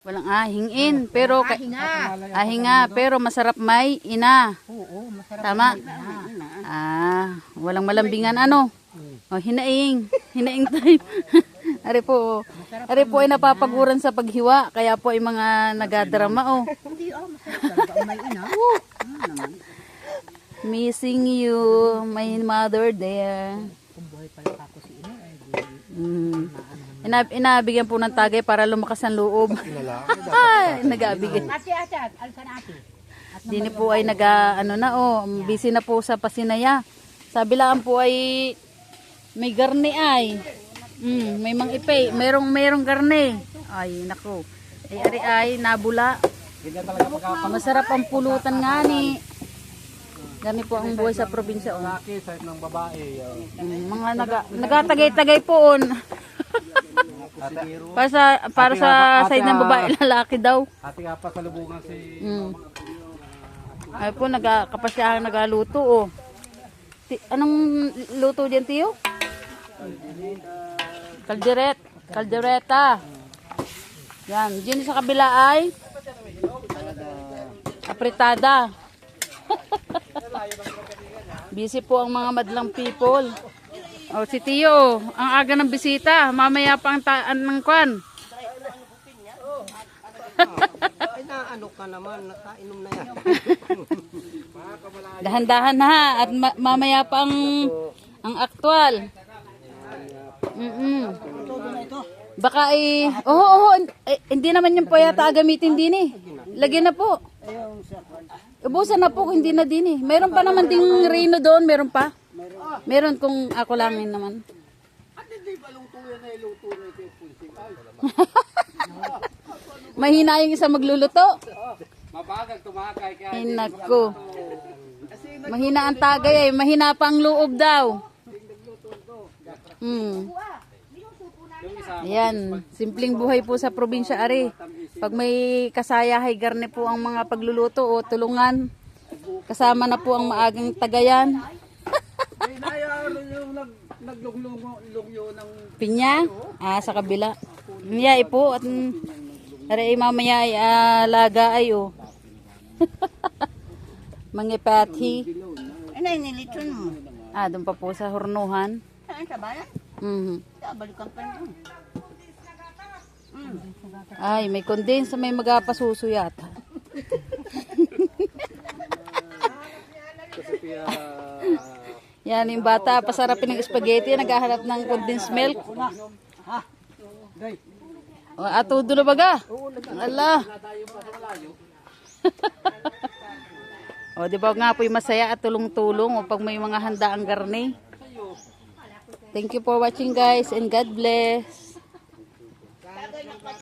Walang ahingin, pero Ahinga. pero masarap may ina. Oo, masarap. Tama. Na. Walang malambingan ano. Oh, hinaing type. Ari po ay napapaguran sa paghiwa, kaya po ay mga nagadrama oh. Hindi, masarap talaga ang may ina. Naman. Missing you, my mother there. Kung buhay pala ako si ina, ay Inabigyan po ng tagay para lumakas ang loob. Ay, nag-abigay. ate, alisan ate. Dini po ay busy na po sa pasinaya. Sabi lang po ay may garne ay. May mang ipay, merong garne. Ay, nako. Ay nabula. Masarap ang pulutan nga ni. Gani po ang buhay sa probinsya. Oh. Lalaki, side ng babae. Mga nagatagay-tagay po on. para sa side ng babae, lalaki daw. Ate nga pa sa lubungan si... Ay po, kapasyahan nagaluto oh. Anong luto diyan, tiyo? Kaldereta. Yan, diyan sa kabila ay apritada. Busy po ang mga madlang people. Oh, si Tiyo, ang aga ng bisita. Mamaya pa ang kwan. Ay, ano ka naman, nakainom na yan. Dahan-dahan ha at mamaya pa ang aktwal. Baka hindi naman yung po yata gamitin din eh. Lagyan na po. Ubusan na po kung hindi na din eh. Meron pa naman ding reno doon, meron pa. Meron kung ako langin naman. Mahina yung isa magluluto. Mabagal tumakay kaya... Ay nako. Mahina ang tagay eh. Mahina pa ang loob daw. Ayan. Simpleng buhay po sa probinsya ari. Pag may kasayahay garne po ang mga pagluluto o tulungan. Kasama na po ang maagang tagayan. Naglugyo ng... Pinya? Sa kabila. Niyay po. At ari mamaya ay laga ay oh. Mangipathi. Ano yung nilitson mo? Doon pa po sa Hornuhan. Saan sa bayan? Balikan pa yun. Ay, may condense, may magapasuso yata. Yan yung bata, pasarapin ng spaghetti, naghahanap ng condensed milk. Ato dulo baga. Ala. Di ba nga po yung masaya at tulong-tulong o pag may mga handa ang garne. Thank you for watching guys and God bless.